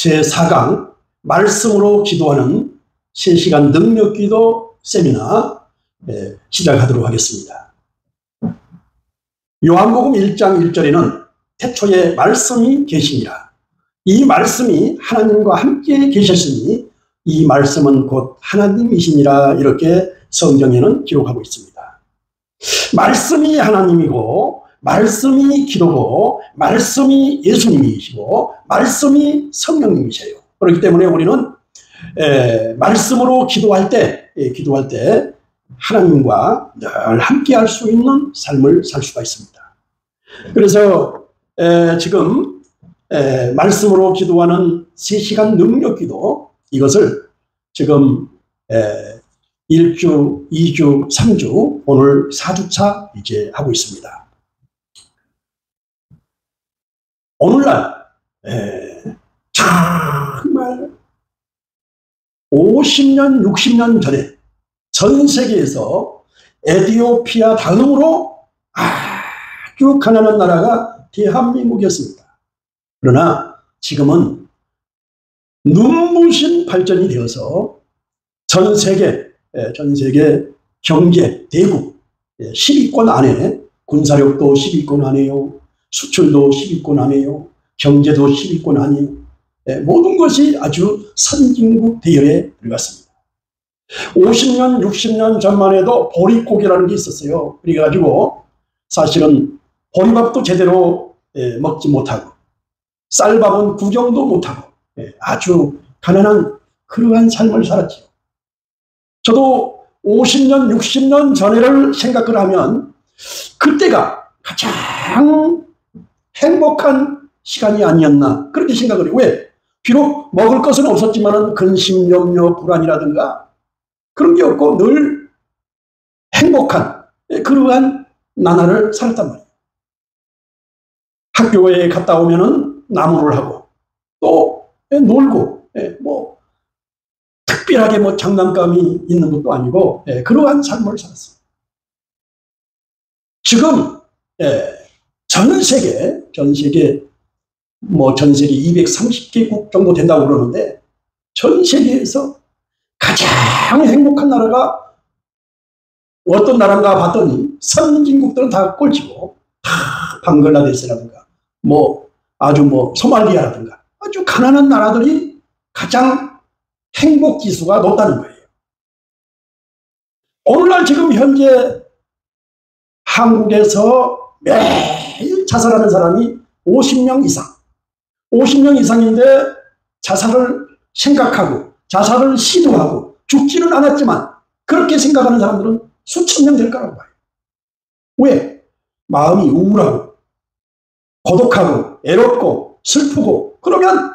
제4강 말씀으로 기도하는 실시간 능력기도 세미나 시작하도록 하겠습니다. 요한복음 1장 1절에는 태초에 말씀이 계시니라. 이 말씀이 하나님과 함께 계셨으니 이 말씀은 곧 하나님이시니라. 이렇게 성경에는 기록하고 있습니다. 말씀이 하나님이고 말씀이 기도고 말씀이 예수님이시고 말씀이 성령님이세요. 그렇기 때문에 우리는 말씀으로 기도할 때 하나님과 늘 함께 할 수 있는 삶을 살 수가 있습니다. 그래서 지금 말씀으로 기도하는 3시간 능력기도, 이것을 지금 1주, 2주, 3주, 오늘 4주차 이제 하고 있습니다. 오늘날 정말 50년, 60년 전에 전 세계에서 에티오피아 다음으로 아주 가난한 나라가 대한민국이었습니다. 그러나 지금은 눈부신 발전이 되어서 전 세계 경제 대국 10위권 안에, 군사력도 10위권 안에요, 수출도 10위권 안에요, 경제도 10위권 안에요. 모든 것이 아주 선진국 대열에 들어갔습니다. 50년, 60년 전만 해도 보릿고기라는 게 있었어요. 그래가지고 사실은 보리밥도 제대로 먹지 못하고 쌀밥은 구경도 못하고 아주 가난한 그러한 삶을 살았죠. 저도 50년, 60년 전에를 생각을 하면 그때가 가장 행복한 시간이 아니었나, 그렇게 생각을 해요. 왜? 비록 먹을 것은 없었지만 근심, 염려, 불안이라든가 그런 게 없고 늘 행복한 그러한 나날을 살았단 말이에요. 학교에 갔다 오면은 나무를 하고 또 놀고, 뭐 특별하게 뭐 장난감이 있는 것도 아니고 그러한 삶을 살았어요. 지금 전 세계 230개국 정도 된다고 그러는데, 전 세계에서 가장 행복한 나라가 어떤 나라인가 봤더니 선진국들은 다 꼴찌고, 다 방글라데시라든가 소말리아라든가 아주 가난한 나라들이 가장 행복 지수가 높다는 거예요. 오늘날 지금 현재 한국에서 매일 자살하는 사람이 50명 이상. 50명 이상인데 자살을 생각하고 자살을 시도하고 죽지는 않았지만 그렇게 생각하는 사람들은 수천 명 될 거라고 봐요. 왜? 마음이 우울하고 고독하고 애롭고 슬프고 그러면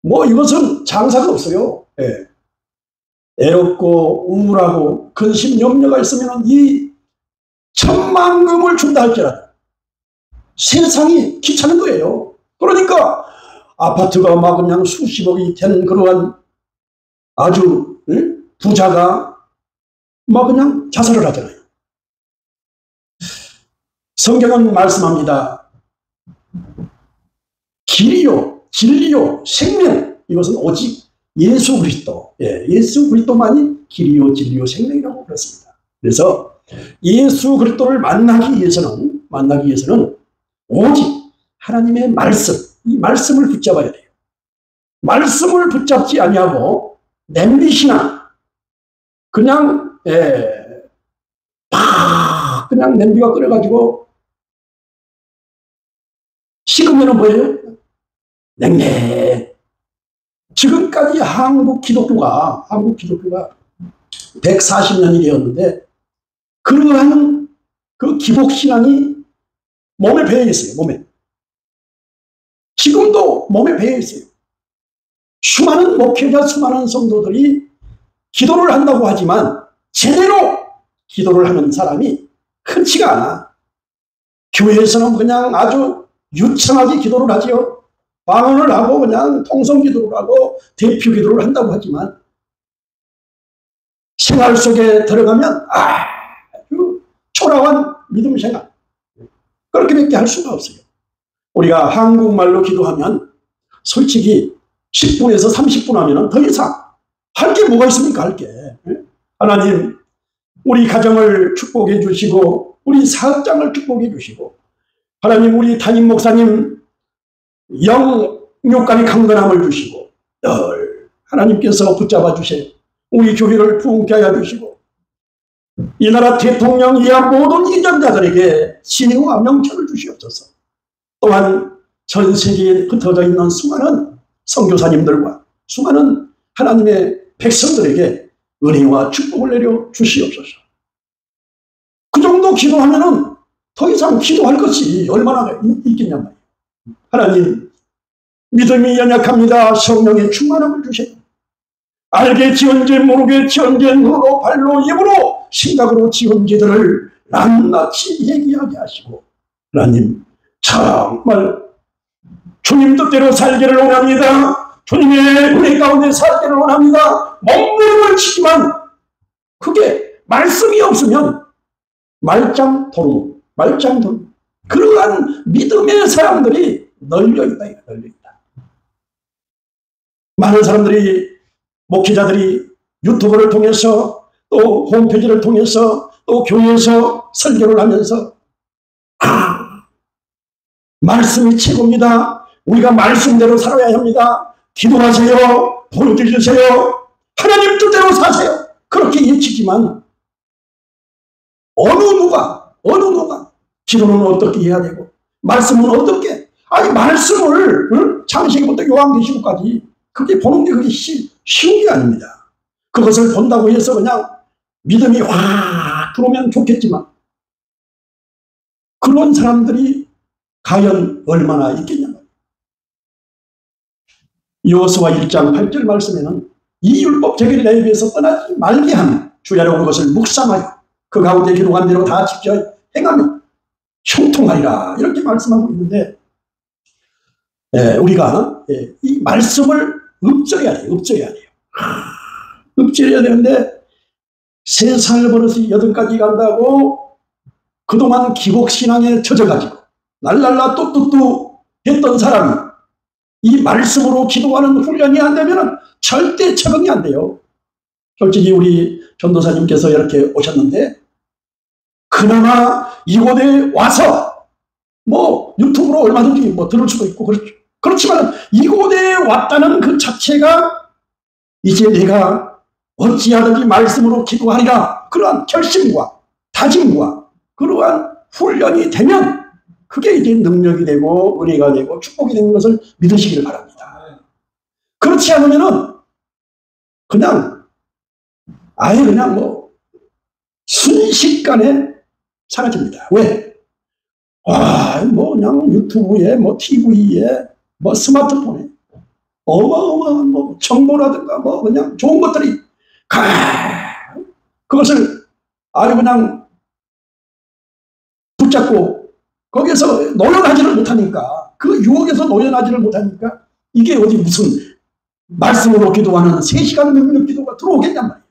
이것은 장사가 없어요. 애롭고 우울하고 근심 염려가 있으면 이 천만금을 준다 할지라도 세상이 귀찮은 거예요. 그러니까 아파트가 막 그냥 수십억이 된 그러한 아주 부자가 막 그냥 자살을 하잖아요. 성경은 말씀합니다. 길이요, 진리요, 생명, 이것은 오직 예수 그리스도, 예수 그리스도만이 길이요, 진리요, 생명이라고 그랬습니다. 그래서 예수 그리스도를 만나기 위해서는 오직 하나님의 말씀, 이 말씀을 붙잡아야 돼요. 말씀을 붙잡지 아니하고 냄비시나 그냥 그냥 냄비가 끓여가지고 식으면 뭐예요? 냉랭. 지금까지 한국 기독교가 140년이 되었는데 그러한 그 기복신앙이 몸에 배어 있어요. 몸에. 지금도 몸에 배어 있어요. 수많은 목회자, 수많은 성도들이 기도를 한다고 하지만 제대로 기도를 하는 사람이 흔치가 않아. 교회에서는 그냥 아주 유창하게 기도를 하지요. 방언을 하고 그냥 통성 기도를 하고 대표 기도를 한다고 하지만 생활 속에 들어가면 아주 초라한 믿음 생활, 그렇게밖에 할 수가 없어요. 우리가 한국말로 기도하면 솔직히 10분에서 30분 하면 더 이상 할 게 뭐가 있습니까? 할 게. 하나님, 우리 가정을 축복해 주시고 우리 사업장을 축복해 주시고 하나님, 우리 담임 목사님 영육간의 강건함을 주시고 늘 하나님께서 붙잡아 주세요. 우리 교회를 부흥케 하여 주시고 이 나라 대통령 이하 모든 이전자들에게 신의와 명철을 주시옵소서. 또한 전 세계에 흩어져 있는 수많은 선교사님들과 수많은 하나님의 백성들에게 은혜와 축복을 내려 주시옵소서. 그 정도 기도하면은 더 이상 기도할 것이 얼마나 있겠냔 말이에요. 하나님, 믿음이 연약합니다. 성령의 충만함을 주세요. 알게 지은 죄 모르게 지은 죄 눈으로 발로 입으로 생각으로 지은 죄들을 낱낱이 얘기하게 하시고 하나님, 정말 주님 뜻대로 살기를 원합니다. 주님의 은혜 가운데 살기를 원합니다. 몸부림을 치지만 그게 말씀이 없으면 말짱도루 그러한 믿음의 사람들이 널려있다. 많은 사람들이, 목회자들이 유튜브를 통해서 또 홈페이지를 통해서 또 교회에서 설교를 하면서 말씀이 최고입니다. 우리가 말씀대로 살아야 합니다. 기도하세요. 보여주세요. 하나님 뜻대로 사세요. 그렇게 외치지만 어느 누가 기도는 어떻게 해야 되고 말씀은 어떻게, 아니 말씀을 창세기부터 요한계시록까지 그게 보는 게 그게 쉬운 게 아닙니다. 그것을 본다고 해서 그냥 믿음이 확 들어오면 좋겠지만 그런 사람들이 과연 얼마나 있겠냐 말이에요. 여호수아 1장 8절 말씀에는 이 율법 제기를 내 입에서 떠나지 말게 하며 주야로 그것을 묵상하여 그 가운데 기록한 대로 다 지켜 행하며 형통하리라, 이렇게 말씀하고 있는데 우리가 이 말씀을 읊조려야 돼요. 읊조려야 되는데 3살 버릇이 8가지 간다고 그동안 기복신앙에 젖어가지고 날랄라 뚜뚜뚜 했던 사람이 이 말씀으로 기도하는 훈련이 안 되면 절대 적응이 안 돼요. 솔직히 우리 전도사님께서 이렇게 오셨는데 그나마 이곳에 와서 뭐 유튜브로 얼마든지 뭐 들을 수도 있고 그렇지만 이곳에 왔다는 그 자체가 이제 내가 어찌하든지 말씀으로 기도하리라, 그러한 결심과 다짐과 그러한 훈련이 되면 그게 이제 능력이 되고 은혜가 되고 축복이 되는 것을 믿으시기를 바랍니다. 그렇지 않으면은 그냥 아예 그냥 뭐 순식간에 사라집니다. 왜? 뭐 그냥 유튜브에 뭐 TV에 뭐 스마트폰에 어마어마한 뭐 정보라든가 뭐 그냥 좋은 것들이 그것을 아주 그냥 붙잡고 거기에서 노연하지를 못하니까, 그 유혹에서 노연하지를 못하니까 이게 어디 무슨 말씀으로 기도하는 3시간 능력 기도가 들어오겠냔 말이에요.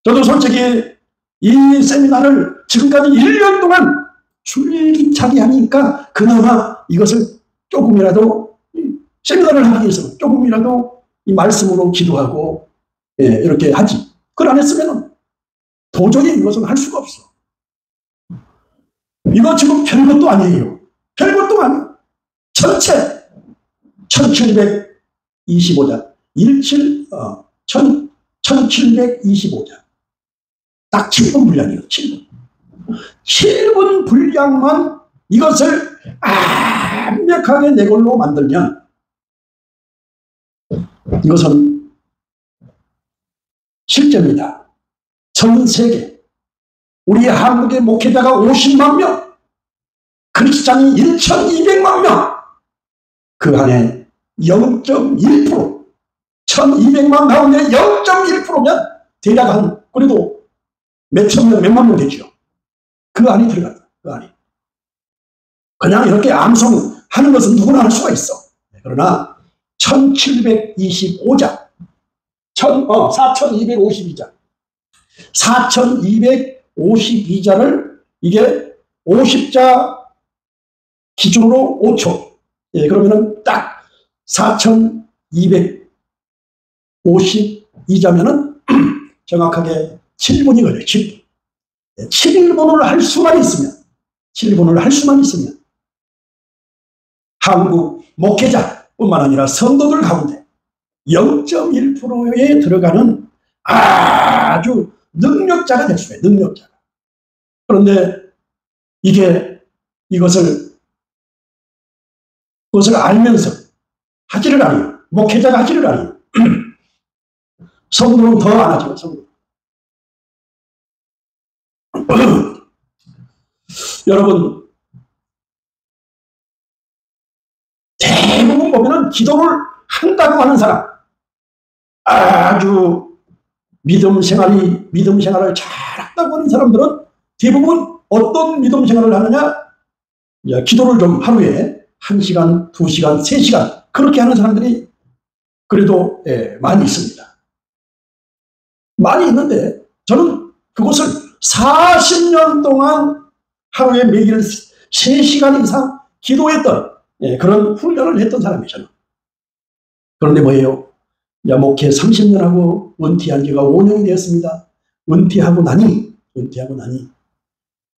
저도 솔직히 이 세미나를 지금까지 1년 동안 줄기차게 하니까 그나마 이것을 조금이라도 세미나를 하기 위해서 조금이라도 이 말씀으로 기도하고 이렇게 하지. 그걸 안 했으면 도저히 이것은 할 수가 없어. 이거 지금 별것도 아니에요. 별것도 아니에요. 전체 1725장 1725장 딱 7분 분량이에요. 7분 분량만 이것을 완벽하게 내 걸로 만들면 이것은 실제입니다. 전 세계 우리 한국의 목회자가 50만 명, 크리스찬이 1200만 명, 그 안에 0.1%, 1200만 가운데 0.1%면 대략 한 그래도 몇천 명, 몇만 명 되죠. 그 안에 들어간다. 그 안에. 그냥 이렇게 암송하는 것은 누구나 할 수가 있어. 그러나 1725장 4252장 4252장을 이게 50자 기준으로 5초, 그러면은 딱 4252자면은 정확하게 7분이 걸려요. 7분. 7분을 할 수만 있으면, 7분을 할 수만 있으면 한국 목회자뿐만 아니라 성도들 가운데 0.1%에 들어가는 아주 능력자가 될 수가 있어요. 능력자가. 그런데 이것을 알면서 하지를 않아요. 목회자가 하지를 않아요. 성도는 더 안 하죠. 성도. 여러분, 대부분 보면은 기도를 한다고 하는 사람, 아주 믿음 생활을 잘 한다고 하는 사람들은 대부분 어떤 믿음 생활을 하느냐? 기도를 좀 하루에 1시간, 2시간, 3시간 그렇게 하는 사람들이 그래도 많이 있습니다. 많이 있는데 저는 그것을 40년 동안 하루에 매일 3시간 이상 기도했던 그런 훈련을 했던 사람이에요. 저는. 그런데 뭐예요? 목회 30년 하고 은퇴한 지가 5년이 되었습니다. 은퇴하고 나니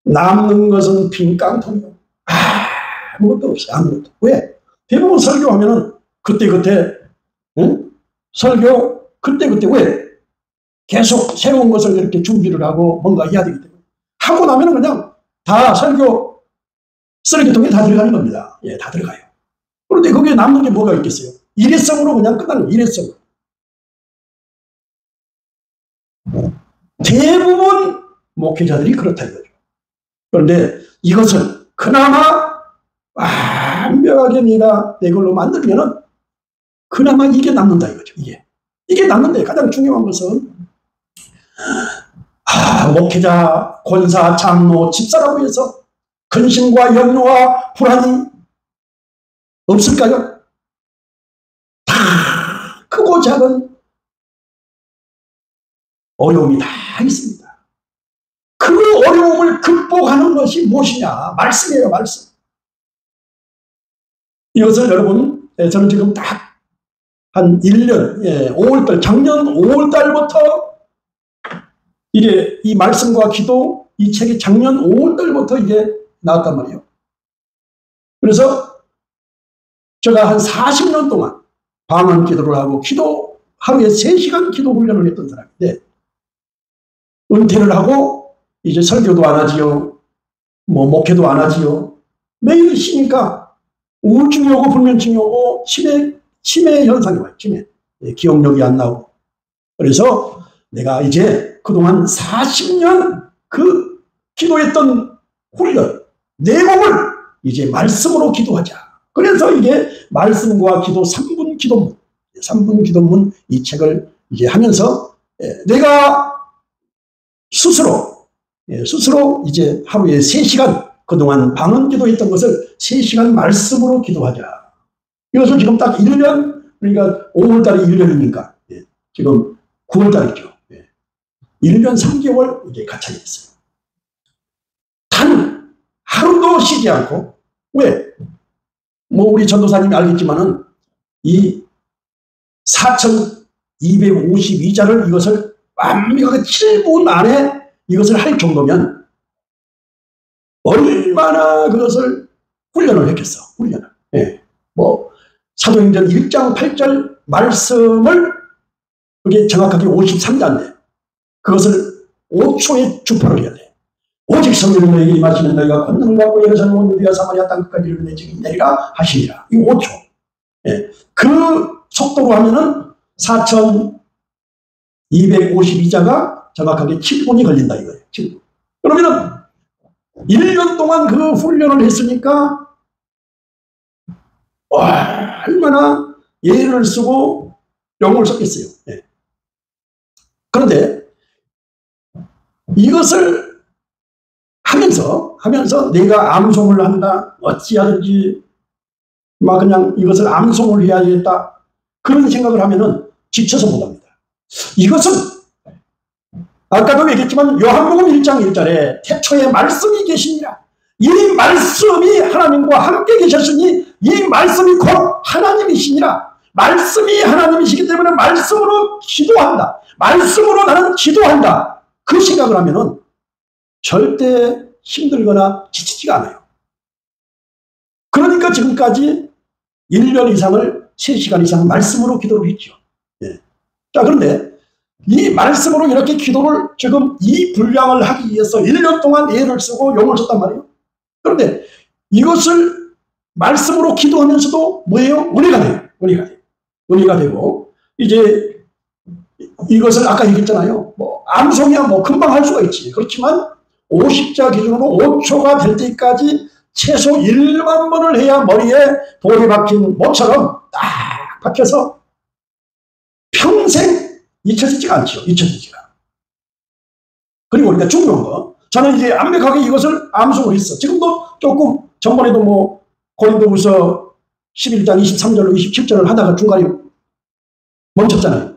남는 것은 빈 깡통이요. 아무것도 없어요. 아무것도. 왜? 대부분 설교하면은 그때그때 설교 그때그때 왜? 계속 새로운 것을 이렇게 준비를 하고 뭔가 해야 되기 때문에 하고 나면은 그냥 다 설교 쓰레기통에 다 들어가는 겁니다. 다 들어가요. 그런데 거기에 남는 게 뭐가 있겠어요? 일회성으로 그냥 끝나는 거예요. 일회성으로. 대부분 목회자들이 그렇다 이거죠. 그런데 이것을 그나마 완벽하게 내가 내 걸로 만들면은 그나마 이게 남는다 이거죠. 이게 남는데 가장 중요한 것은 목회자, 권사, 장로, 집사라고 해서 근심과 염려와 불안이 없을까요? 다 크고 작은 어려움이 다 있습니다. 그 어려움을 극복하는 것이 무엇이냐? 말씀이에요, 말씀. 이것을 여러분, 저는 지금 딱 한 1년, 5월달, 작년 5월달부터 이 말씀과 기도, 이 책이 작년 5월달부터 이게 나왔단 말이에요. 그래서 제가 한 40년 동안 방언 기도를 하고 하루에 3시간 기도 훈련을 했던 사람인데, 은퇴를 하고 이제 설교도 안 하지요. 목회도 안 하지요. 매일 쉬니까 우울증이 오고 불면증이 오고 치매 현상이 와요. 기억력이 안 나오고. 그래서 내가 이제 그동안 40년 그 기도했던 훈련, 내공을 이제 말씀으로 기도하자. 그래서 이게 말씀과 기도 3분 기도문 이 책을 이제 하면서 내가 스스로 이제 하루에 3시간 그동안 방언 기도했던 것을 3시간 말씀으로 기도하자. 이것을 지금 딱 1년, 그러니까 5월달이 1년이니까 지금 9월달이죠. 1년 3개월 이제 가차이 됐어요. 단 하루도 쉬지 않고. 왜? 우리 전도사님이 알겠지만은 이 4252자를 이것을 완벽하게 7분 안에 이것을 할 정도면 얼마나 그것을 훈련을 했겠어. 훈련을. 사도행전 1장 8절 말씀을 그게 정확하게 53자인데 그것을 5초에 주파를 해야 돼. 오직 성령이 너에게 임하시면 너희가 권능을 받고 예루살렘 온 유대와 사마리아 땅끝까지 이르러 내 책임이 내리라 하시니라. 이 5초. 그 속도로 하면은 4252자가 정확하게 7분이 걸린다 이거예요. 7분. 그러면은 1년 동안 그 훈련을 했으니까 얼마나 예를 쓰고 영을 썼겠어요. 그런데 이것을 하면서 내가 암송을 한다, 어찌하든지 막 그냥 이것을 암송을 해야겠다 그런 생각을 하면은 지쳐서 못합니다. 이것은 아까도 얘기했지만 요한복음 1장 1절에 태초에 말씀이 계시니라. 이 말씀이 하나님과 함께 계셨으니 이 말씀이 곧 하나님이시니라. 말씀이 하나님이시기 때문에 말씀으로 기도한다. 말씀으로 나는 기도한다. 그 생각을 하면은 절대 힘들거나 지치지가 않아요. 그러니까 지금까지 1년 이상을 3시간 이상 말씀으로 기도를 했죠. 예. 자, 그런데 이 말씀으로 이렇게 기도를 지금 이 분량을 하기 위해서 1년 동안 애를 쓰고 용을 썼단 말이에요. 그런데 이것을 말씀으로 기도하면서도 뭐예요? 은혜가 돼요. 은혜가 돼요. 은혜가 되고, 이제 이것을 아까 얘기했잖아요. 뭐 암송이야 뭐 금방 할 수가 있지. 그렇지만 50자 기준으로 5초가 될 때까지 최소 1만 번을 해야 머리에 돌이 박힌 못처럼 딱 박혀서 평생 잊혀지지가 않죠. 잊혀지지가. 그리고 우리가 중요한 거, 저는 이제 완벽하게 이것을 암송을 했어. 지금도 조금, 전번에도 뭐 고린도후서 11장 23절로 27절을 하다가 중간에 멈췄잖아요.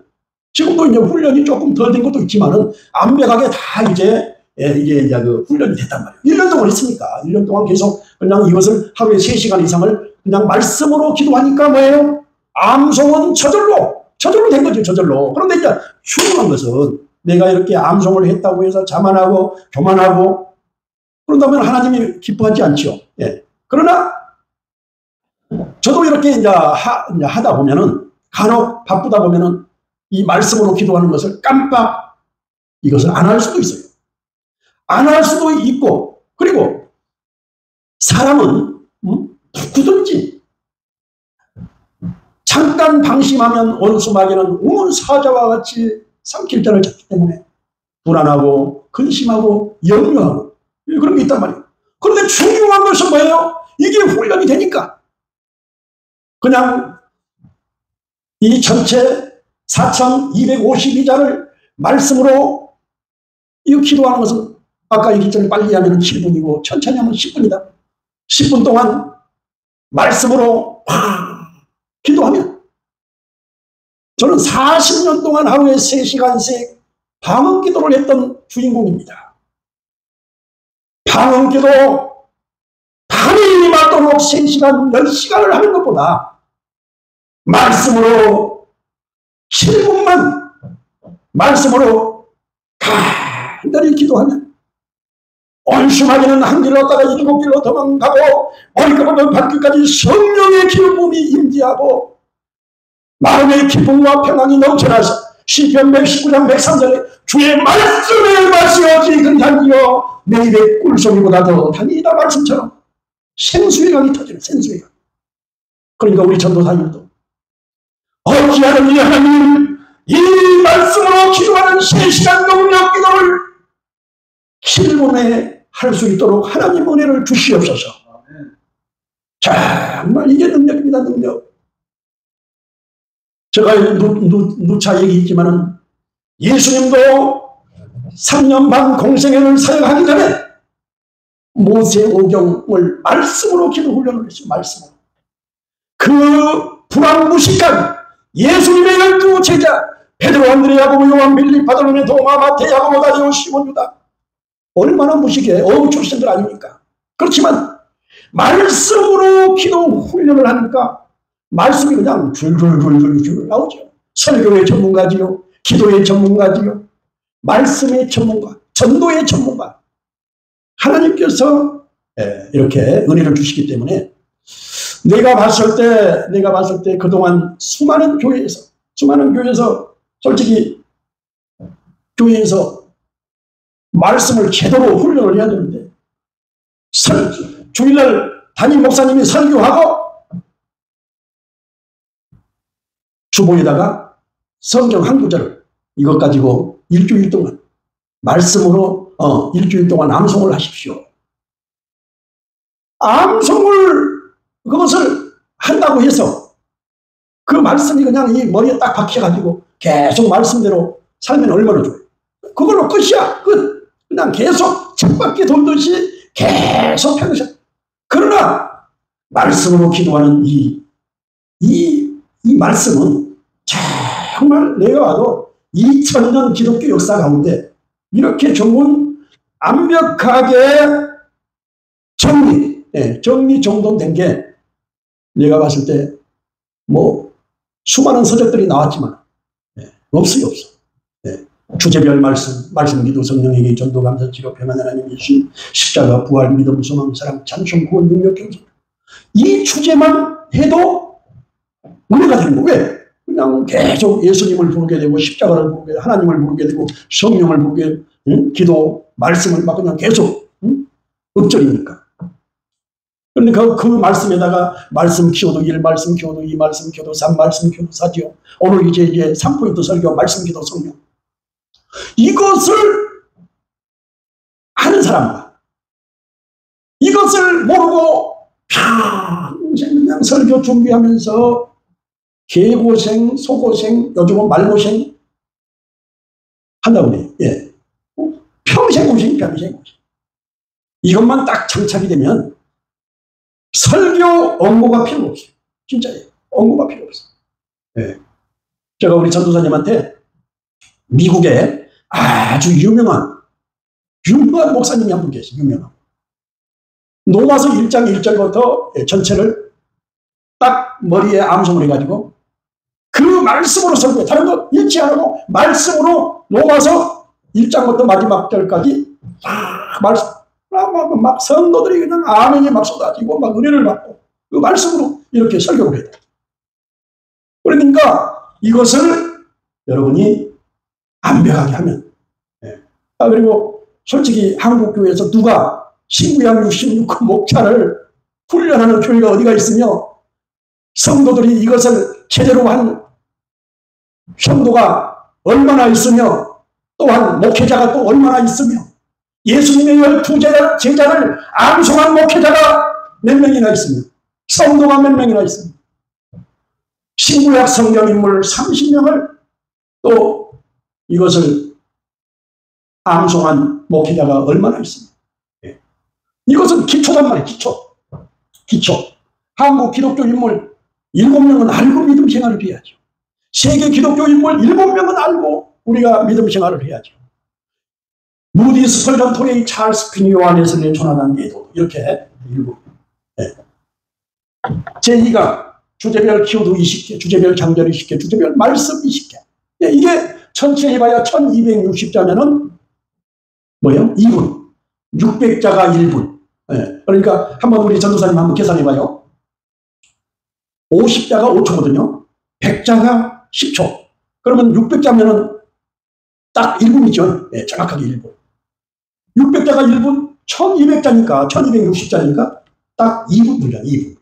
지금도 이제 훈련이 조금 덜 된 것도 있지만은 완벽하게 다 이제 이게 그 훈련이 됐단 말이에요. 1년 동안 했으니까. 1년 동안 계속 그냥 이것을 하루에 3시간 이상을 그냥 말씀으로 기도하니까 뭐예요? 암송은 저절로 된 거죠. 저절로. 그런데 이제 중요한 것은 내가 이렇게 암송을 했다고 해서 자만하고 교만하고 그런다면 하나님이 기뻐하지 않죠. 예. 그러나 저도 이렇게 이제 하다 보면은 간혹 바쁘다 보면은 이 말씀으로 기도하는 것을 깜빡 이것을 안 할 수도 있어요. 안 할 수도 있고, 그리고 사람은 누구든지 잠깐 방심하면 원수마귀는 우문 사자와 같이 삼킬 자를 찾기 때문에 불안하고 근심하고 염려하고 그런 게 있단 말이에요. 그런데 중요한 것은 뭐예요? 이게 훈련이 되니까 그냥 이 전체 4,252자를 말씀으로 이 기도하는 것은 아까 얘기했잖아요. 빨리 하면 7분이고 천천히 하면 10분이다. 10분 동안 말씀으로 기도하면, 저는 40년 동안 하루에 3시간씩 방언 기도를 했던 주인공입니다. 방언 기도 밤이 맞도록 3시간, 10시간을 하는 것보다 말씀으로 7분만 말씀으로 간단히 기도하면 온심하기는 한 길로 갔다가 7길로 도망가고 머리끝부터 발끝까지 성령의 기쁨이 임재하고 마음의 기쁨과 평안이 넘쳐나서 시편 119장 103절에 주의 말씀에 마시어지 근한지요 내 입의 꿀소리보다 더 다니다 말씀처럼 생수의 강이 터지는 생수의 강. 그러니까 우리 전도사님도 어찌하느니 하나님 이 말씀으로 기도하는 3시간 능력 기도를 7분에 할 수 있도록 하나님 은혜를 주시옵소서. 정말 이게 능력입니다. 능력. 제가 누차 얘기했지만은 예수님도 3년 반 공생애를 사역하기 전에 모세오경을 말씀으로 기도 훈련을 했어요. 말씀으로. 그 불안무식한 예수님의 12 제자 베드로, 안드레, 야고보, 요한, 빌립, 바돌로메, 도마, 마태, 야고보, 다디오, 시몬, 유다 얼마나 무식해. 어부 출신들 아닙니까? 그렇지만 말씀으로 기도 훈련을 하니까 말씀이 그냥 줄줄줄줄 나오죠. 설교의 전문가지요, 기도의 전문가지요, 말씀의 전문가, 전도의 전문가. 하나님께서 이렇게 은혜를 주시기 때문에 내가 봤을 때 그동안 수많은 교회에서 솔직히 교회에서 말씀을 제대로 훈련을 해야 되는데 주일날 담임 목사님이 설교하고 주보에다가 성경 한 구절을 이것 가지고 일주일 동안 말씀으로 일주일 동안 암송을 하십시오. 암송을 그것을 한다고 해서 그 말씀이 그냥 이 머리에 딱 박혀가지고 계속 말씀대로 살면 얼마나 좋아요. 그걸로 끝이야. 끝. 그냥 계속 쳇바퀴 돌듯이 계속 평생. 그러나 말씀으로 기도하는 이 말씀은 정말 내가 봐도 2000년 기독교 역사 가운데 이렇게 좋은 완벽하게 정리 정돈 된 게 내가 봤을 때 뭐 수많은 서적들이 나왔지만 없어요. 주제별 말씀 기도 성령에게 전도 감사 치료 평안 하나님 예수 십자가 부활 믿음 소망 사랑 찬송 구원 능력 경성 이 주제만 해도 은혜가 되는 거. 왜? 그냥 계속 예수님을 부르게 되고 십자가를 부르게 되고 하나님을 부르게 되고 성령을 부르게 기도 말씀을 막 그냥 계속 읊조리니까. 그런데 그 말씀에다가 말씀 키워도 1, 말씀 키워도 2, 말씀 키워도 3, 말씀 키워도 4죠. 오늘 이제 3포인트 설교 말씀 기도 성령. 이것을 아는 사람과 이것을 모르고 평생 그냥 설교 준비하면서 개고생, 소고생, 요즘은 말고생 한다고 그래요. 평생 고생. 이것만 딱 장착이 되면 설교 언고가 필요 없어요. 진짜예요. 언고가 필요 없어요. 제가 우리 전도사님한테 미국에 아주 유명한 목사님이 한 분 계세요. 유명한. 로마서 1장 1절부터 전체를 딱 머리에 암송을 해가지고 그 말씀으로 설교해. 다른 거 읽지 않고 말씀으로 로마서 1장부터 마지막 절까지 말씀. 막 성도들이 그냥 아멘이 막 쏟아지고 막 은혜를 받고 그 말씀으로 이렇게 설교를 해요. 그러니까 이것을 여러분이 완벽하게 하면 그리고 솔직히 한국교회에서 누가 신구약 66호 목차를 훈련하는 교회가 어디가 있으며 성도들이 이것을 제대로 한 성도가 얼마나 있으며 또한 목회자가 또 얼마나 있으며 예수님의 12 제자를 암송한 목회자가 몇 명이나 있으며 성도가 몇 명이나 있습니다. 신구약 성경인물 30명을 또 이것을 암송한 목회자가 얼마나 있습니까? 이것은 기초단 말이에요. 기초. 한국 기독교 인물 7명은 알고 믿음 생활을 해야죠. 세계 기독교 인물 7명은 알고 우리가 믿음 생활을 해야죠. 무디 스펄전 토레이 찰스 퀸 요한에서의 조나단 예도 이렇게 7. 제2가 주제별 키워드 20개, 주제별 장절 20개, 주제별 말씀 20개. 이게 전체 해봐야 1260자면은 뭐예요? 2분. 600자가 1분. 그러니까 한번 우리 전도사님 한번 계산해봐요. 50자가 5초거든요. 100자가 10초. 그러면 600자면은 딱 1분이죠. 정확하게 1분. 600자가 1분, 1200자니까, 1260자니까 딱 2분 분량, 2분.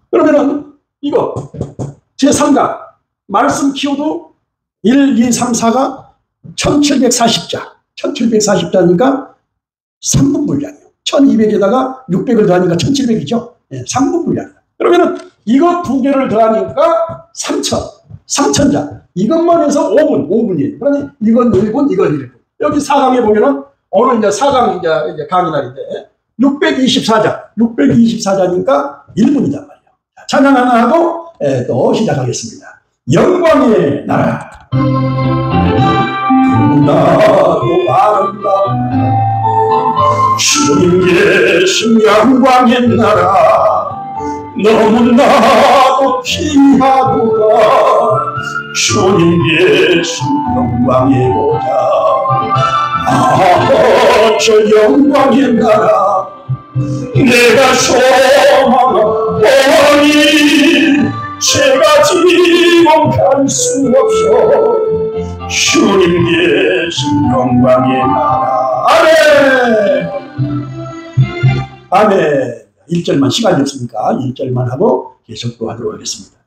그러면은 이거 제3가 말씀 키워도 1, 2, 3, 4가 1740자. 1740자니까 3분 분량이에요. 1200에다가 600을 더하니까 1700이죠. 3분 분량. 그러면은 이거 2개를 더하니까 3000자. 이것만 해서 5분이에요. 그러니 이건 1분, 이건 1분. 여기 4강에 보면은 오늘 이제 4강 이제 강의 날인데 624자니까 1분이단 말이에요. 찬양 하나 하고 또 시작하겠습니다. 영광의 나라. 나도 아름다운 주님 계신 영광의 나라 너무나도 귀하도다 주님 계신 영광의 보좌 저 영광의 나라 내가 소망하오니 제가 지금 갈 수 없어 주님 계신 영광의 나라. 아멘. 1절만 시간이 없으니까 1절만 하고 계속 또 하도록 하겠습니다.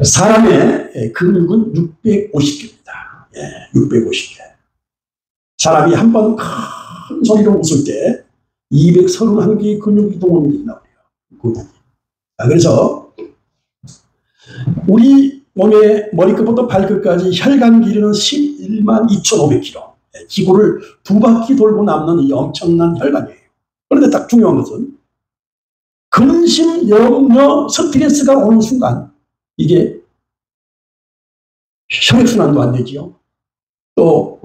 사람의 근육은 650개입니다. 650개. 사람이 한 번 큰 소리로 웃을 때 231개의 근육이 동원이 된다고 해요. 근육이. 그래서 우리 몸의 머리끝부터 발끝까지 혈관 길이는 11만 2,500km. 지구를 2바퀴 돌고 남는 이 엄청난 혈관이에요. 그런데 딱 중요한 것은 근심, 염려, 스트레스가 오는 순간 이게 혈액순환도 안 되지요. 또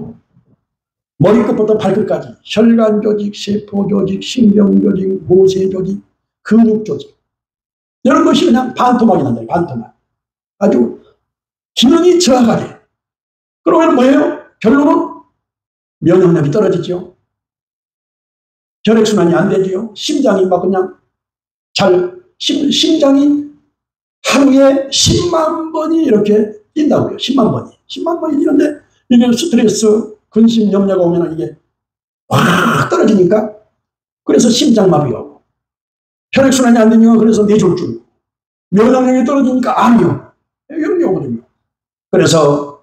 머리끝부터 발끝까지 혈관 조직, 세포 조직, 신경 조직, 모세 조직, 근육 조직 이런 것이 그냥 반토막이 난다. 반토막. 아주 기능이 저하가게. 그러면 뭐예요? 결론은 면역력이 떨어지죠. 혈액순환이 안 되지요. 심장이 막 그냥 심장이 하루에 10만 번이 이렇게 뛴다고요. 10만 번이. 10만 번이 뛰는데 이게 스트레스, 근심, 염려가 오면 이게 확 떨어지니까 그래서 심장마비가 오고 혈액순환이 안 되니까 그래서 뇌졸중, 면역력이 떨어지니까 암이요. 이런 게 오거든요. 그래서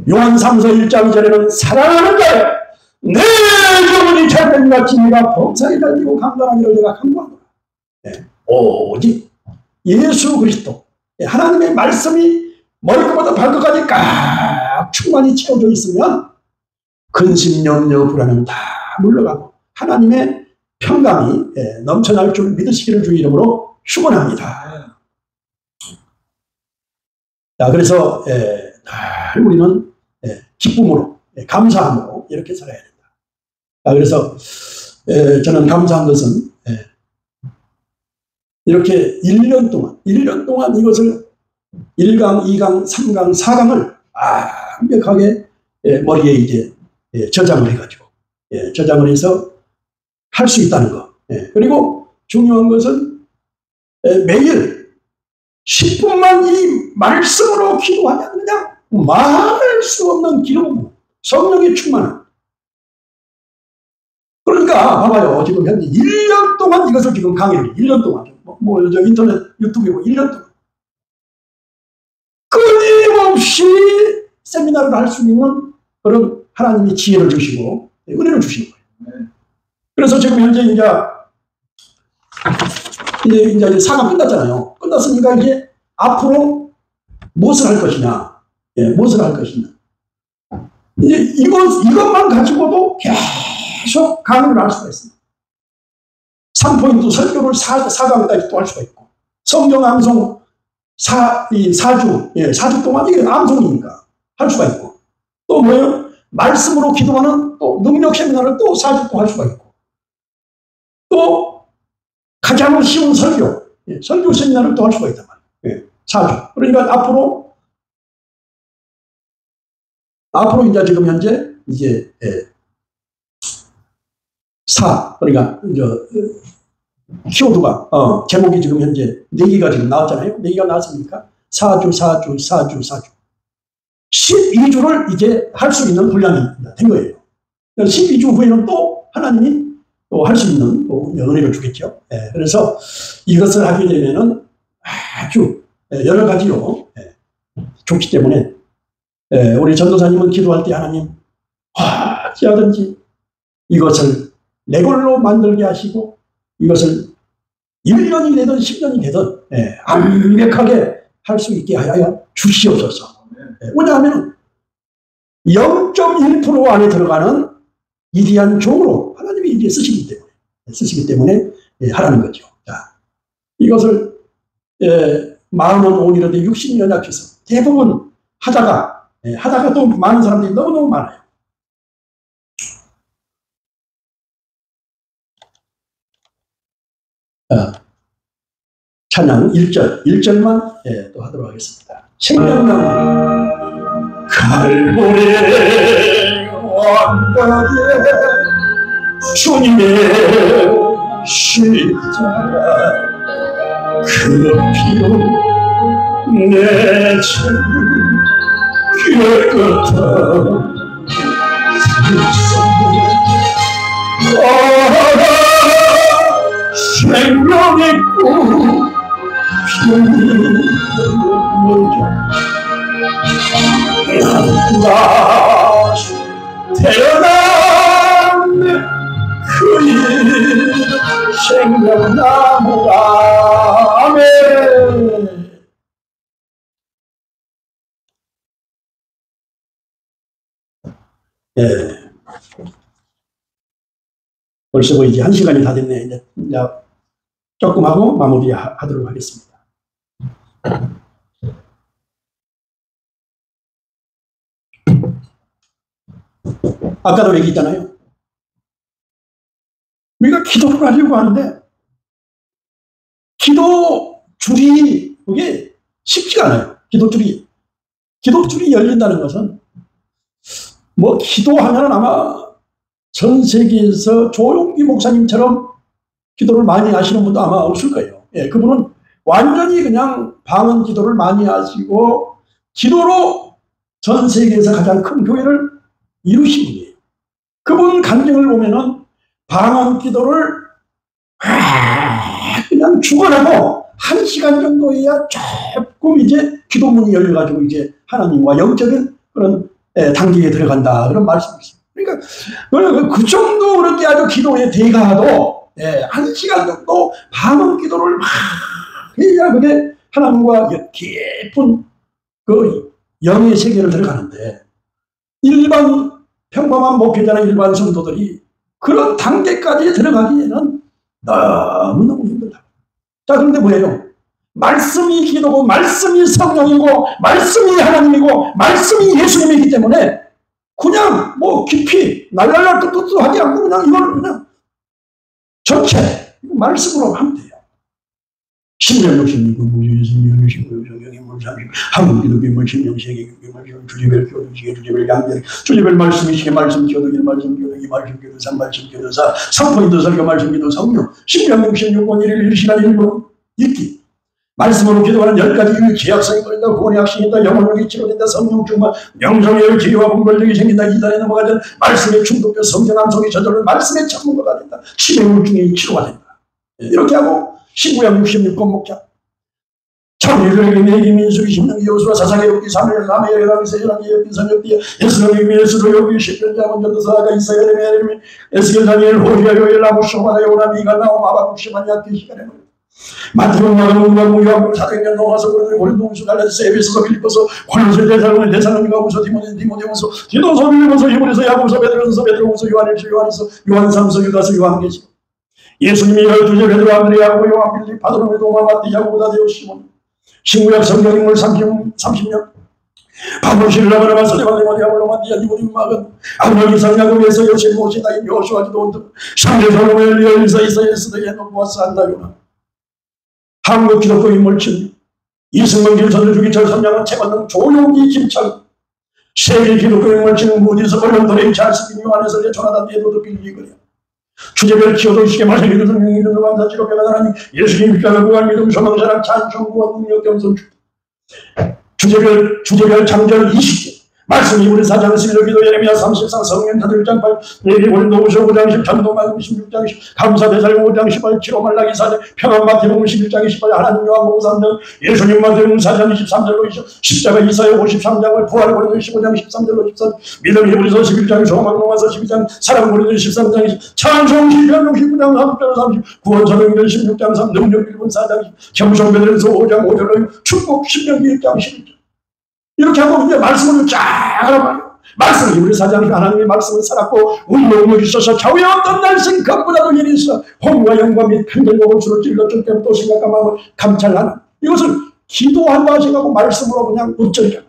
요한 3서 1장 전에는 사랑하는 자여 내 영혼이 잘된과 진리가 범사에 달리고 강건하기를 내가 강구하노라. 네. 오직 예수 그리스도 하나님의 말씀이 머리끝부터 발끝까지 꽉 충만히 채워져 있으면 근심, 염려, 불안은 다 물러가고 하나님의 평강이 넘쳐날 줄 믿으시기를 주의 이름으로 축원합니다. 자, 그래서 늘 우리는 기쁨으로 감사함으로 이렇게 살아야 된다. 자, 그래서 저는 감사한 것은 이렇게 1년 동안 이것을 1강, 2강, 3강, 4강을 완벽하게 머리에 이제 저장을 해가지고 저장을 해서 할 수 있다는 거. 그리고 중요한 것은 매일 10분만 이 말씀으로 기도하면 그냥 말할 수 없는 기름, 성령의 충만함. 그러니까 봐봐요. 지금 현재 1년 동안 이것을 지금 강의를 1년 동안 저 인터넷 유튜브에 1년 동안 끊임없이 세미나를 할 수 있는 그런 하나님이 지혜를 주시고 은혜를 주시는 거예요. 그래서 지금 현재 이제 4강 끝났잖아요. 끝났으니까 이제 앞으로 무엇을 할 것이냐, 무엇을 할 것이냐. 이제 이것만 가지고도 계속 강의를 할 수가 있습니다. 3포인트 설교를 4강까지 또 할 수가 있고, 성경 암송 4주 동안 이게 암송이니까 할 수가 있고, 또 뭐예요? 말씀으로 기도하는 또 능력 세미나를 또 4주 또 할 수가 있고, 또 가장 쉬운 설교 세미나를 또 할 수가 있단 말이에요. 4주. 그러니까 앞으로 이제 지금 현재 이제 그러니까 키워드가 제목이 지금 현재 4개가 지금 나왔잖아요. 4개가 나왔으니까 4주 12주를 이제 할 수 있는 분량이 된 거예요. 12주 후에는 또 하나님이 또 할 수 있는 은혜를 주겠죠. 그래서 이것을 하게 되면은 아주 여러 가지로 좋기 때문에 우리 전도사님은 기도할 때 하나님 어찌하든지 이것을 내 걸로 만들게 하시고 이것을 1년이 되든 10년이 되든 완벽하게 할 수 있게 하여 주시옵소서. 왜냐하면 0.1% 안에 들어가는 위대한 종으로 하나님이 이제 쓰시기 때문에 하라는 거죠. 자, 이것을 마음은 오히려도 육신이 연약해서 대부분 하다가 또 많은 사람들이 너무너무 많아요. 찬양 1절만 또 하도록 하겠습니다. 생명나무 갈보리 언덕에 주님의 십자가 그 피로 내 죄를 깨끗한 생명의 꽃 나 태어난 그 일 생명나무가 아멘. 벌써 이제 1시간이 다 됐네. 이제 조금 하고 마무리하도록 하겠습니다. 아까도 얘기했잖아요. 우리가 기도를 하려고 하는데 기도 줄이 그게 쉽지가 않아요. 기도 줄이 열린다는 것은 뭐 기도하면 아마 전 세계에서 조용기 목사님처럼 기도를 많이 하시는 분도 아마 없을 거예요. 예, 그분은 완전히 그냥 방언 기도를 많이 하시고 기도로 전 세계에서 가장 큰 교회를 이루신 분이에요. 그분 간증을 보면은 방언 기도를 그냥 죽어라고 1시간 정도에야 조금 이제 기도문이 열려가지고 이제 하나님과 영적인 그런 단계에 들어간다 그런 말씀이 있습니다. 그러니까 그 정도 그렇게 아주 기도에 대가도 1시간 정도 방언 기도를 막 해야 그게 하나님과 깊은 그 영의 세계를 들어가는데 일반 평범한 목회자나 일반 성도들이 그런 단계까지 들어가기에는 너무너무 힘들다. 자, 그런데 뭐예요? 말씀이 기도고 말씀이 성령이고 말씀이 하나님이고 말씀이 예수님이기 때문에 그냥 뭐 깊이 날랄랄 뚜뚜뚜 하지 않고 그냥 이걸 그냥 전체 말씀으로 하면 돼요. 10년 66분 무주의승 유신구 성경의 물상식 한국기독교 물신령 세계교회 말씀 주제별 교도시계 주제별 양별 주제별 말씀이시계 말씀 교도길 말씀 교도기 말씀 교도상 말씀 교도사 성포인도 설교 말씀 기도 성령 10년 66분 1일 1시간 1분 읽기 말씀으로 기도하는 10가지 계약성이 걸린다 구원의 확신이 있다 영혼력이 치료된다 성령 충만 명성의 기회와 분별력이 생긴다 이단에 넘어가든 말씀의 충독과 성전 암송이 저절로 말씀의 전문가가 된다 치매 우울증이 치료가 된다 이렇게 하고 신구약 66권 목자 참여들에게 내기 민수기 심령기 여수와 사사기 엽기 사무엘 남의 여기 세상이 엽기 선엽기 예수님이 예수로 여기 십변자 먼저 사가 이사야 레메르미 에스겔 다니엘 호리아 요엘 라무쇼마다 요나 미가 나오 아바국 시반야 기시가네 마태복음 마가복음 무요한복음 사도행전 로마서 고린도후서 갈라디아서 에베소서 빌립보서 골로새 대사로니가 후서 디모데후서 디도서 빌립보서 히브리서 야고보서 베드로전서 베드로후서 요한일서 요한일서 요한삼서 유다서 요한계시록 예수님이 12제 베드로 안드레 야고보 요한 빌립 바드로메 도마 마띠 야고보 다데오 시몬 신구약 성경인물 30년 바울 신라바나바 서대반데모 디아볼로마 디아디보림 마근 아브라함 이삭 야곱에서 요셉 모세 다임 여호수아 기도원 등 상대 솔로몬 엘리야 일사 이사야스 에노보아스 안다요나 한국 기독교 인물 친 이승만 길선을 주기철 선양은 채받는 조용기 김창 세계 기독교 인물 친 무디서 얼른도레이 찰스빈 요한에서 전하다 에도도 빌리거려 주제별 기호도시계 말씀기도 성령 이름도 감사 지rop변한 하나님 예수님 입장을 구할 믿음 소망사랑 찬송 구원 능력 겸손 주제별 장절 20개 말씀이 우리 4장 11절 기도 예레미야 34 성령 다들 1장 8 예리 고린도후서 5장 10 전도마금 16장 10 감사대살 5장 18 7호 말라기 4장 평안 마태복음 11장 28 하나님 요한복음 3장 예수님 마태복음 4장 23절로 20 십자가 이사야 53장을 부활 고린도 15장 13절로 13 믿음 히브리서 11장 소망 로마서 12장 사랑 고린도 13장 20 찬송 10장 69장 30절 30 구원 사도행전 16장 3 능력 1분 4장 10 겸손 베드로서 5장 5절로 6 축복 신명기 1장 11절 이렇게 하고 이제 말씀을 쫙 하란 말이에요. 말씀이 우리 사장님 하나님의 말씀을 살았고 우리 영역이 있어서 좌우에 어떤 날생 것보다도 일이 있어 홍과 영과 및 큰들고 온수를 찔러줄 때부터 또 생각과 마음을 감찰하는 이것을 기도한다 생각하고 말씀으로 그냥 엎드리잖아.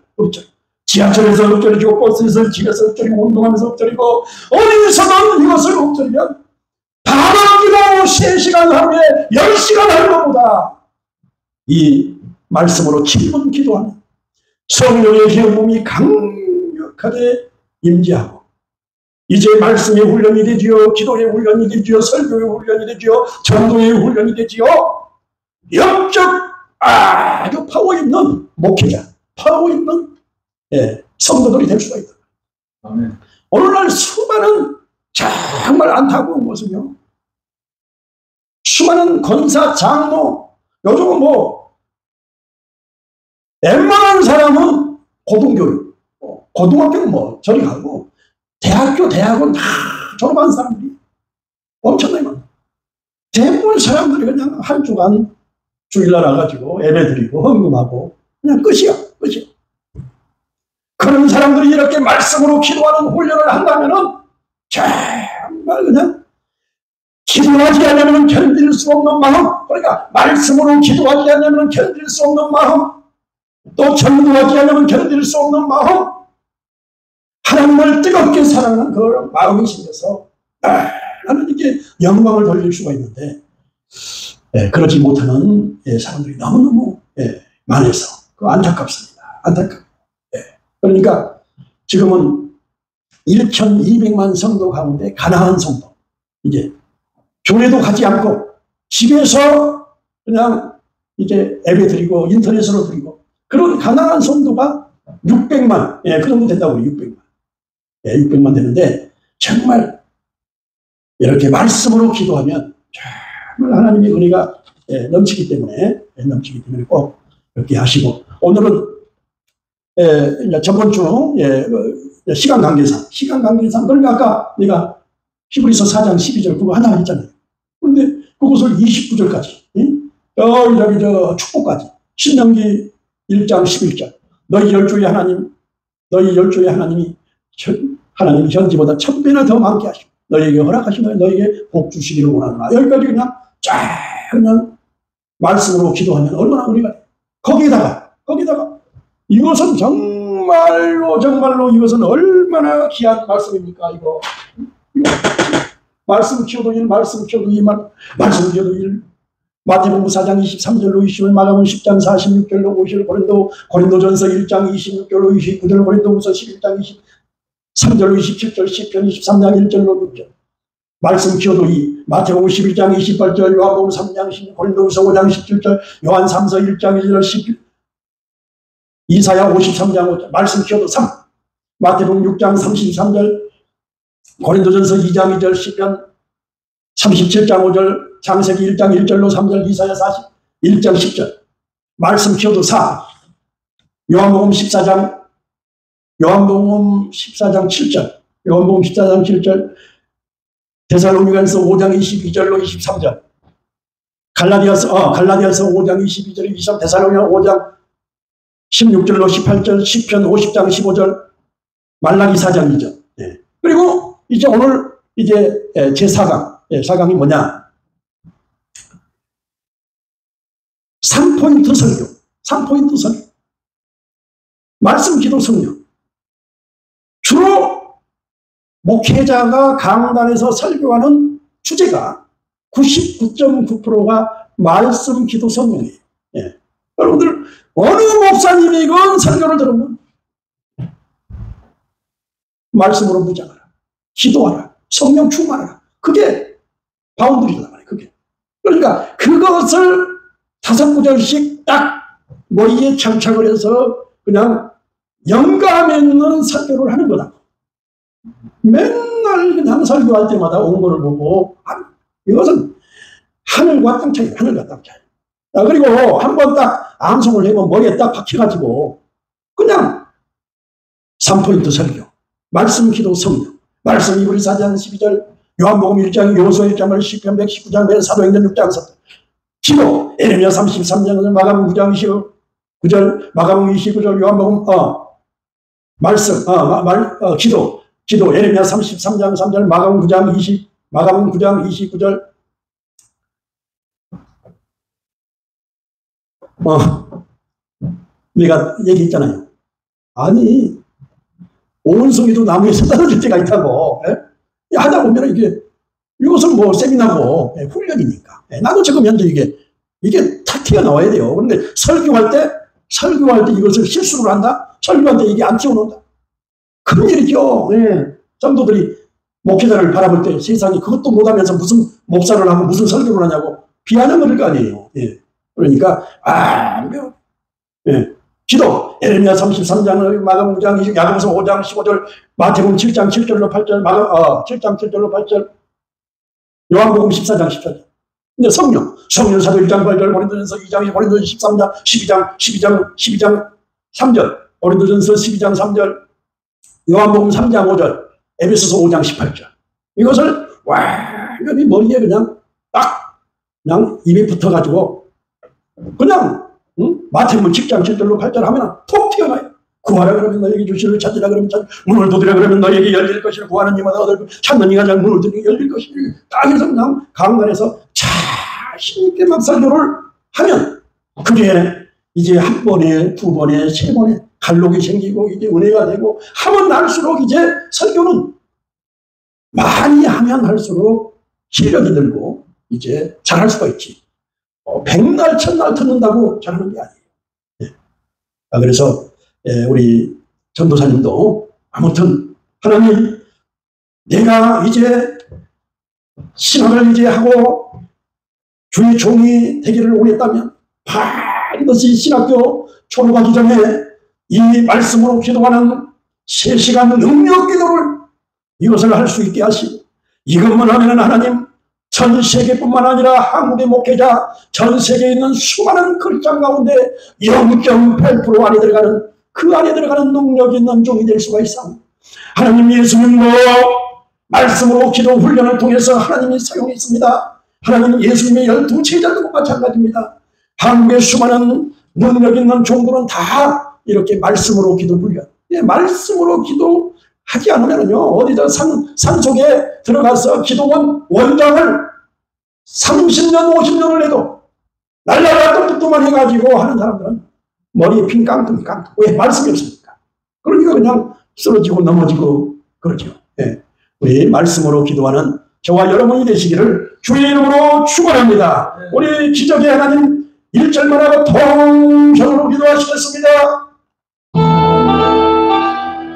지하철에서 엎드리고 버스에서 집에서 엎드리고 운동하면서 엎드리고 어디서든 이것을 엎드리면 단언기도 3시간 하루에 10시간 하는 것보다 이 말씀으로 7분 기도하는 성령의 기름붐이 강력하게 임재하고 이제 말씀의 훈련이 되지요. 기도의 훈련이 되지요. 설교의 훈련이 되지요. 전도의 훈련이 되지요. 영적 아주 파워 있는 목회자, 파워 있는 성도들이 될 수가 있다. 아멘. 오늘날 수많은 정말 안타까운 것은요. 수많은 권사, 장로, 요즘은 웬만한 사람은 고등교육, 고등학교는 저리 가고, 대학교, 대학원 다 졸업한 사람들이 엄청나게 많아요. 대부분 사람들이 그냥 한 주간 주일날 와가지고 예배 드리고 헌금하고 그냥 끝이야. 그런 사람들이 이렇게 말씀으로 기도하는 훈련을 한다면은 정말 그냥 기도하지 않으면 견딜 수 없는 마음, 그러니까 말씀으로 기도하지 않으면 견딜 수 없는 마음, 또 전도하지 않으면 견딜 수 없는 마음, 하나님을 뜨겁게 사랑하는 그런 마음이 생겨서 하나님께 영광을 돌릴 수가 있는데 그러지 못하는 사람들이 너무너무 많아서 안타깝습니다. 안타깝습니다. 그러니까 지금은 1,200만 성도 가운데 가난한 성도, 이제 교회도 가지 않고 집에서 그냥 이제 예배 드리고 인터넷으로 드리고 그런 가난한 성도가 600만, 그 정도 된다고 그래요. 600만. 600만 되는데 정말 이렇게 말씀으로 기도하면 정말 하나님의 은혜가 넘치기 때문에 꼭 이렇게 하시고, 오늘은 저번 주 시간 관계상 그러니까 아까 내가 히브리서 4장 12절 그거 하나 했잖아요. 그런데 그것을 29절까지 저기 축복까지 신명기 1장 11절 너희 열조의 하나님이 현지보다 1000배나 더 많게 하시고 너희에게 허락하시며 너희에게 복 주시기를 원하노라. 여기까지 그냥 말씀으로 기도하면 얼마나 우리가 거기다가 이것은 정말로 이것은 얼마나 귀한 말씀입니까? 이거 말씀 키워도 일, 말씀 키워도 일. 마태복음 4장 23절로 20절, 마가복음 10장 46절로 50절, 고린도전서 1장 26절로 29절, 고린도후서 11장 23절로 27절, 시편 23장 1절로 6절. 말씀 키워도 이 마태복음 11장 28절, 요한복음 3장 10절, 고린도후서 5장 17절, 요한 3서 1장 1절 10절, 이사야 53장 5절. 말씀 키워도 3. 마태복음 6장 33절, 고린도전서 2장 2절, 시편 37장 5절, 창세기 1장 1절로 3절, 이사야 41장 10절. 말씀 키워도 4. 요한복음 14장 7절, 요한복음 14장 7절, 데살로니가서 5장 22절로 23절, 갈라디아서 5장 22절로 23절, 데살로니가 5장 16절로 18절, 시편 50장 15절, 말라기 4장 2절. 그리고 이제 오늘 이제 제 4강, 4강이 뭐냐? 3포인트 설교. 3포인트 설교. 말씀, 기도, 성령. 주로 목회자가 강단에서 설교하는 주제가 99.9%가 말씀, 기도, 성령이에요. 여러분들 어느 목사님이건 설교를 들으면 말씀으로 무장하라, 기도하라, 성령 충만하라. 그게 바운드리란 말이에요. 그게. 그러니까 그것을 5구절씩 딱 머리에 장착을 해서 그냥 영감 있는 설교를 하는 거다. 맨날 그냥 설교할 때마다 온 거를 보고 이것은 하늘과 땅 차이다. 하늘과 땅 차이. 그리고 한번 딱 암송을 해면 머리에 딱 박혀가지고 그냥 3포인트 설교. 말씀, 기도, 성령. 말씀 히브리서 4장 12절, 요한복음 1장, 요소 1장, 시편 119장, 사도행전 6장 4절. 기도, 에레미야 33장, 마가복음 9장 29절, 마가복음 29절, 요한복음 말씀, 기도, 에레미야 33장 3절, 마가복음 9장 29절. 우리가 얘기했잖아요. 아니, 온송이도 나무에서 떨어질 때가 있다고. 하다 보면 이것은 뭐 세미나고 훈련이니까. 나도 지금 현재 이게 탁 튀어나와야 돼요. 그런데 설교할 때 이것을 실수를 한다? 설교할 때 이게 안 튀어나온다? 큰 일이죠. 성도들이 목회자를 바라볼 때 세상에 그것도 못하면서 무슨 목사를 하고 무슨 설교를 하냐고 비아냥거릴 거 아니에요. 그러니까 기도, 에레미야 33장, 마가복음 9장, 야고보서 5장 15절, 마태복음 7장 7절로 8절, 7장 7절로 8절, 요한복음 14장 14절. 근데 성령 사도 1장 8절, 고린도전서 2장, 고린도전서 13장, 12장 3절, 고린도전서 12장 3절, 요한복음 3장 5절, 에베소서 5장 18절. 이것을 완전히 머리에 그냥 입에 붙어가지고 그냥 마태복음 10장 7절로 8절 하면 톡 튀어나요. 구하라 그러면 너에게 주시를, 찾으라 그러면 문을 두드리라 그러면 너에게 열릴 것이라, 구하는 이마다 얻을 것이라, 찾는 이가 장 문을 두드리면 열릴 것이라. 딱 해서 그냥 강단에서 자신 있게 막 설교를 하면 그게 이제 한 번에, 두 번에, 세 번에 갈록이 생기고 이게 은혜가 되고 하면 할수록 이제 설교는 많이 하면 할수록 실력이 들고 이제 잘할 수가 있지. 백날 천날 듣는다고 잘하는 게 아니에요. 예. 그래서 우리 전도사님도 아무튼 하나님, 내가 이제 신학을 이제 하고 주의 종이 되기를 원했다면 반드시 신학교 졸업하기 전에 이 말씀으로 기도하는 3시간 능력 기도를 이것을 할 수 있게 하시고, 이것만 하면 하나님 전 세계뿐만 아니라 한국의 목회자, 전 세계에 있는 수많은 크리스찬 가운데 0.8% 안에 들어가는 그 안에 들어가는 능력 있는 종이 될 수가 있어. 하나님, 예수님도 말씀으로 기도 훈련을 통해서 하나님이 사용했습니다. 하나님, 예수님의 12제자들과 마찬가지입니다. 한국의 수많은 능력 있는 종들은 다 이렇게 말씀으로 기도 훈련, 말씀으로 기도하지 않으면요, 어디다 산 속에 들어가서 기도원 원장을 30년 50년을 해도 날라라 똑똑똑만 해가지고 하는 사람들은 머리에 핀 깡통이 깡통. 왜? 말씀이 없으니까. 그러니까 그냥 쓰러지고 넘어지고 그러죠. 우리 말씀으로 기도하는 저와 여러분이 되시기를 주의 이름으로 축원합니다. 우리 기적의 하나님 1절만 하고 통성으로 기도하시겠습니다.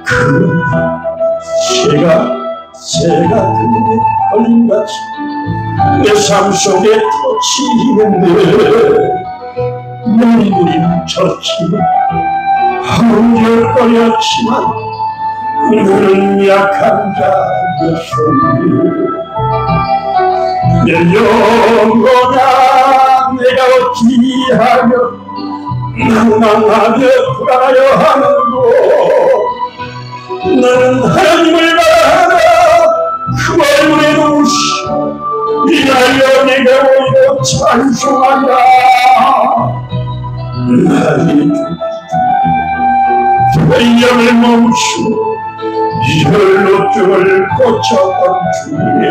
그 새가 등에 걸림같이 내 삶 속에 터치는데 눈부림쳤지 한결거렸지만 너는 약한 자였으니 내 영혼아, 내가 어찌하며 낭망하며 불안하여 하는고. 나는 하나님을 바라나 그 얼굴에 누우시오. 이하여 내가 오히려 찬송하라. 나의 전력을 멈추고 혈로증을 고쳤던 주님,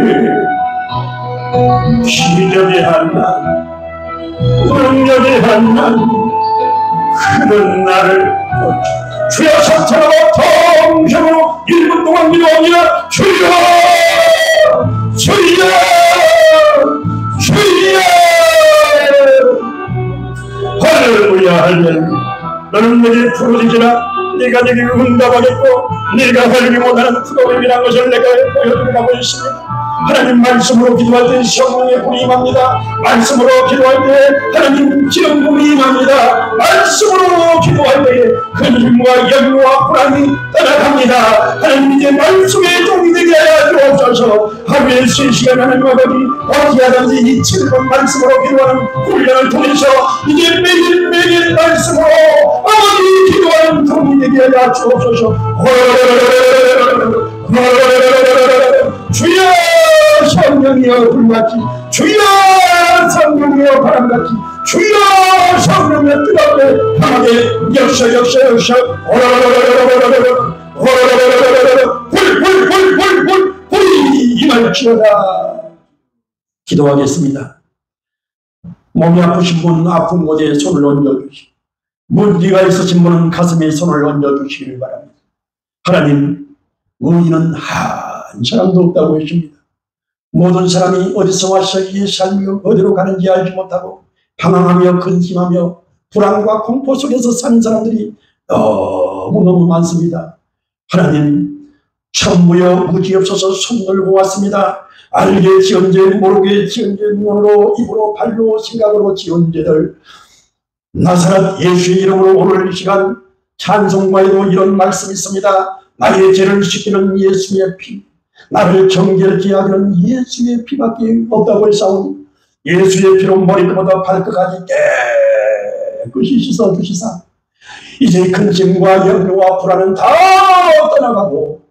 기적의 하나님, 능력의 하나님, 그는 나를 고쳐. 주여, 성찬하고 통성으로 1분 동안 기도합니다. 주여, 주여, 주여. 할렐루야, 할렐루야. 너는 내게 부르짖으라. 네가 내게 응답하겠고 네가 하려고 못하는 프로그램이라는 것을 내가 보여드리라고 했습니다. 하나님, 말씀으로 기도할 때 성령의 불이 임합니다. 말씀으로 기도할 때 하나님 기름불이 임합니다. 말씀으로 기도할 때에 큰 힘과 영과 불안이 떠나갑니다. 하나님, 이제 말씀의 종이 되게 하여 주옵소서. 하루에 3시간 하나님 아버지 어디하든지 이 7번 말씀으로 기도하는 훈련을 통해서 이제 매일 말씀으로 아버지 기도하는 종이 되게 하여 주옵소서. 주여, 성령이여 불같이, 주여 성령이여 바람같이, 주여 성령의 뜨겁게 강하게 역사 불이 임할지어다. 기도하겠습니다. 몸이 아프신 분 아픈 곳에 손을 얹어주시고, 문제가 있으신 분은 가슴에 손을 얹어주시길 바랍니다. 하나님, 의인은 한 사람도 없다고 했습니다. 모든 사람이 어디서 와서 이 삶이 어디로 가는지 알지 못하고 방황하며 근심하며 불안과 공포 속에서 사는 사람들이 너무너무 많습니다. 하나님, 천무여 무지없어서 손 들고 왔습니다. 알게지언제 모르게지언제 눈으로 입으로 발로 생각으로 지은 죄들, 나사렛 예수의 이름으로 오늘 이 시간 찬송가에도 이런 말씀이 있습니다. 나의 죄를 씻기는 예수의 피, 나를 정결케 하기는 예수의 피밖에 없다고 했사오니 예수의 피로 머리끝부터 발끝까지 깨끗이 씻어주시사 이제 근심과 염려와 불안은 다 떠나가고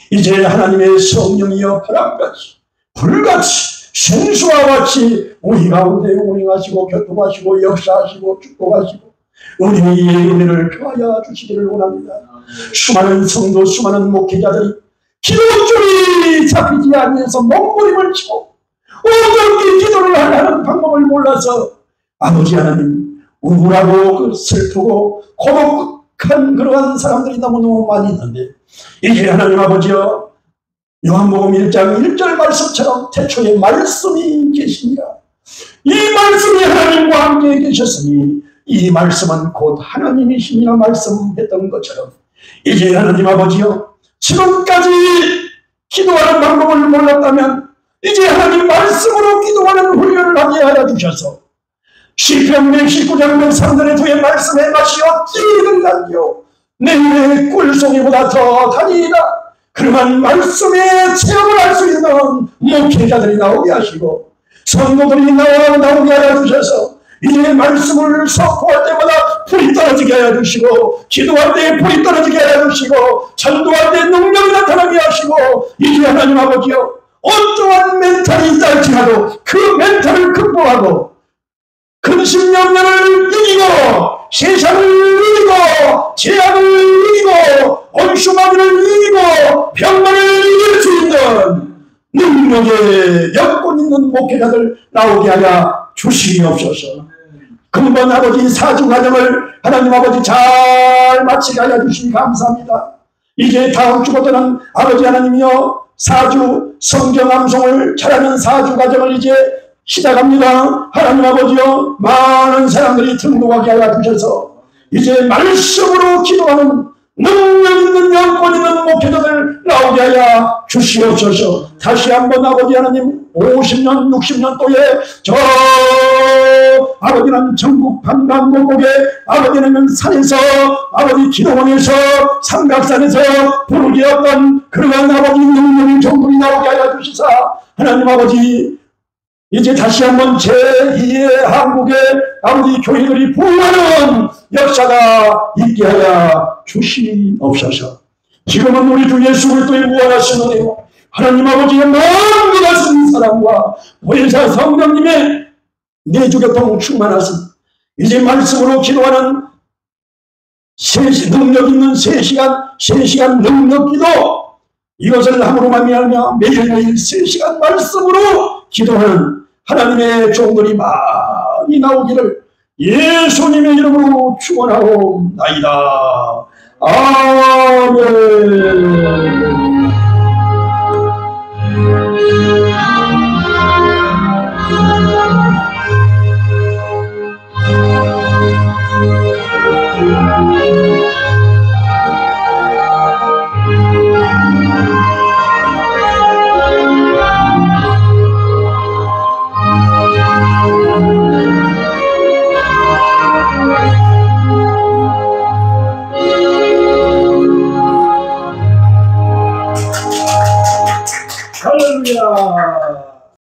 이제 하나님의 성령이여 바람같이 불같이 생수와 같이 우리 가운데 운행하시고 교통하시고 역사하시고 축복하시고 우리의 은혜를 표하여 주시기를 원합니다. 수많은 성도, 수많은 목회자들이 기도줄이 잡히지 않으면서 몸부림을 치고 어떻게 기도를 하는 방법을 몰라서 아버지 하나님 우울하고 슬프고 고독한 부족한 그러한 사람들이 너무너무 많이 있는데, 이제 하나님 아버지여, 요한복음 1장 1절 말씀처럼 태초에 말씀이 계시니라. 이 말씀이 하나님과 함께 계셨으니 이 말씀은 곧 하나님이시니라 말씀했던 것처럼, 이제 하나님 아버지여, 지금까지 기도하는 방법을 몰랐다면 이제 하나님 말씀으로 기도하는 훈련을 하게 하여 주셔서 시편 119장 103절의 주의 말씀의 맛이 어찌 이른단요 내 꿀송이보다 더 다니이다. 그러한 말씀의 체험을 할 수 있는 목회자들이 나오게 하시고 성도들이 나오게 하여 주셔서 이제 말씀을 선포할 때마다 불이 떨어지게 하여 주시고, 기도할 때 불이 떨어지게 하여 주시고, 전도할 때 능력이 나타나게 하시고, 이제 하나님 아버지여, 어떠한 멘탈이 있다 할지라도 그 멘탈을 극복하고 근심염려를 이기고 세상을 이기고 재앙을 이기고 온수마비를 이기고 병만을 이길 수 있는 능력의 여건 있는 목회자들 나오게 하여 주시옵소서. 근본 아버지 사주 과정을 하나님 아버지 잘 마치게 하여 주시니 감사합니다. 이제 다음 주부터는 아버지 하나님이여 사주 성경 암송을 잘하는 사주 과정을 이제 시작합니다. 하나님 아버지여, 많은 사람들이 등록하게 하여 주셔서 이제 말씀으로 기도하는 능력 있는 여건 있는 목회자들 나오게 하여 주시옵소서. 다시 한번 아버지 하나님 50년 60년 또에 저 아버지는 전국 방방곡곡에 아버지는 산에서 아버지 기도원에서 삼각산에서 부르게 했던 그러한 아버지 능력의 종들이 나오게 하여 주시사 하나님 아버지 이제 다시 한번 제2의 한국의 아버지 교회들이 부흥하는 역사가 있게 하여 주시옵소서. 지금은 우리 주 예수 그리스도의 무한하신 은혜요 하나님 아버지의 마음이 가진 사랑과 보혜사 성령님의 내주교통 충만하신 이제 말씀으로 기도하는 능력 있는 3시간 능력 기도, 이것을 함으로 말미암아 매일매일 3시간 말씀으로 기도하는 하나님의 종들이 많이 나오기를 예수님의 이름으로 축원하옵나이다. 아멘.